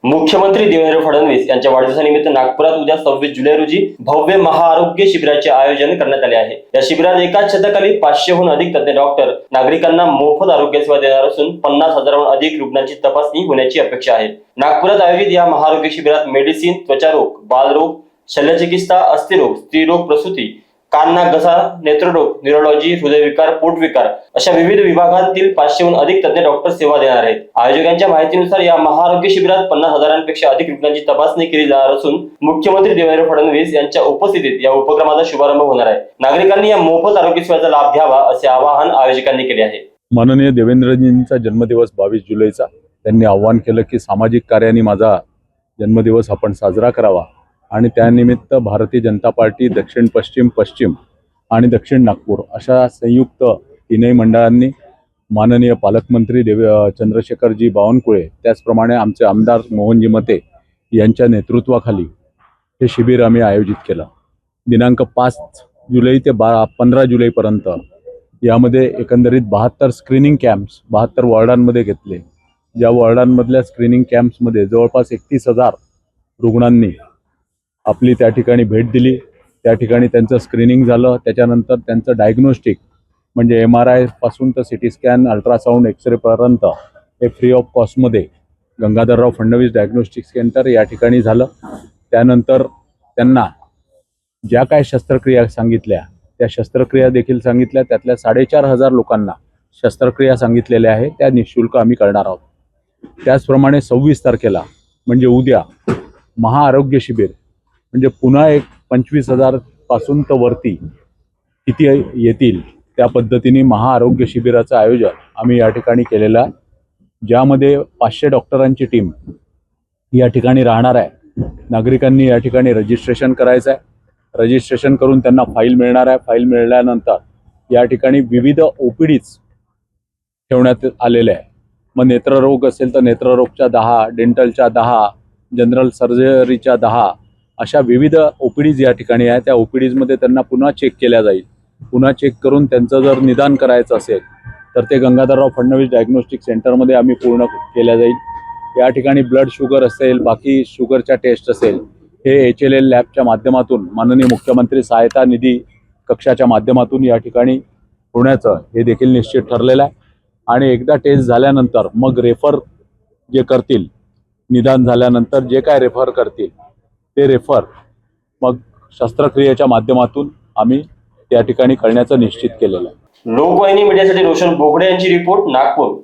मुख्यमंत्री देवेंद्र फडणवीस यांच्या वाढदिवसानिमित्त नागपुरात उद्या 26 जुलै रोजी भव्य महाआरोग्य शिबिराचे आयोजन करण्यात आले आहे। या शिबिरात एकाच छताखाली 500हून अधिक तज्ञ डॉक्टर नागरिकांना मोफत आरोग्य सेवा देणार असून 50,000हून अधिक रुग्णांची तपासणी होण्याची अपेक्षा आहे। नागपुरात आयोजित या महाआरोग्य शिबिरात मेडिसिन, त्वचारोग, बालरोग, शल्यचिकित्सा, अस्थिरोग, स्त्रीरोग, प्रसूती, कान नाक घसा, नेत्ररोग, न्यूरोलॉजी, हृदयविकार, पोटविकार अशा विविध विभागांतील 500हून अधिक तज्ञ डॉक्टर सेवा देणार आहेत। आयोजकांच्या माहितीनुसार या महाआरोग्य शिबिरात 50,000पेक्षा अधिक रुग्णांची तपासणी केली जाणार असून मुख्यमंत्री देवेंद्र फडणवीस यांच्या उपस्थितीत या उपक्रमाचा शुभारंभ होणार आहे। नागरिकांनी या मोफत आरोग्य सेवेचा लाभ घ्यावा असे आवाहन आयोजकांनी केले आहे। माननीय देवेंद्रजींचा जन्मदिवस 22 जुलैचा त्यांनी आवाहन केलं की सामाजिक कार्याने माझा जन्मदिवस आपण साजरा करावा आणि त्यानिमित्त भारतीय जनता पार्टी दक्षिण पश्चिम आणि दक्षिण नागपूर अशा संयुक्त तीनही मंडळांनी माननीय पालकमंत्री चंद्रशेखरजी बावनकुळे त्याचप्रमाणे आमचे आमदार मोहनजी मते यांच्या नेतृत्वाखाली हे शिबिर आम्ही आयोजित केलं। दिनांक 5 जुलै ते 15 जुलैपर्यंत यामध्ये एकंदरीत 72 स्क्रीनिंग कॅम्प्स 72 वॉर्डांमध्ये घेतले। ज्या वॉर्डांमधल्या स्क्रीनिंग कॅम्प्समध्ये जवळपास 31,000 रुग्णांनी आपली त्या ठिकाणी भेट दिली। त्या ठिकाणी त्यांचं स्क्रीनिंग झालं, त्याच्यानंतर त्यांचं डायग्नोस्टिक म्हणजे MRI पासून तर CT स्कॅन, अल्ट्रासाऊंड, एक्सरे पर्यंत हे फ्री ऑफ कॉस्टमध्ये गंगाधरराव फडणवीस डायग्नोस्टिक सेंटर या ठिकाणी झालं। त्यानंतर त्यांना ज्या काय शस्त्रक्रिया सांगितल्या त्या शस्त्रक्रिया देखील सांगितल्या। त्यातल्या 4,500 लोकांना शस्त्रक्रिया सांगितलेल्या आहे त्या निःशुल्क आम्ही करणार आहोत। त्याचप्रमाणे 26 तारखेला म्हणजे उद्या महाआरोग्य शिबिर म्हणजे पुन्हा एक 25,000 पासून तर वरती किती येतील त्या पद्धतीने महाआरोग्य शिबिराचं आयोजन आम्ही या ठिकाणी केलेलं आहे, ज्यामध्ये 500 डॉक्टरांची टीम या ठिकाणी राहणार आहे। नागरिकांनी या ठिकाणी रजिस्ट्रेशन करायचं आहे। रजिस्ट्रेशन करून त्यांना फाईल मिळणार आहे। फाईल मिळाल्यानंतर या ठिकाणी विविध OPDs ठेवण्यात आलेले आहे। मग नेत्ररोग असेल तर नेत्ररोगच्या 10, डेंटलच्या 10, जनरल सर्जरीच्या 10 अशा विविध OPDs या ठिकाणी आहे। त्या OPDsमध्ये त्यांना पुन्हा चेक केल्या जाईल। पुन्हा चेक करून त्यांचं जर निदान करायचं असेल तर ते गंगाधरराव फडणवीस डायग्नोस्टिक सेंटरमध्ये आम्ही पूर्ण केल्या जाईल। या ठिकाणी ब्लड शुगर असेल, बाकी शुगरच्या टेस्ट असेल, हे HLL लॅबच्या माध्यमातून माननीय मुख्यमंत्री सहायता निधी कक्षाच्या माध्यमातून या ठिकाणी होण्याचं हे देखील निश्चित ठरलेलं आहे। आणि एकदा टेस्ट झाल्यानंतर मग रेफर जे करतील, निदान झाल्यानंतर जे काय रेफर करतील ते रेफर मग शस्त्रक्रियेच्या माध्यमातून आम्ही त्या ठिकाणी करण्याचं निश्चित केलेलं आहे। लोकवाहिनी मीडियासाठी रोशन बोगडे यांची रिपोर्ट, नागपूर।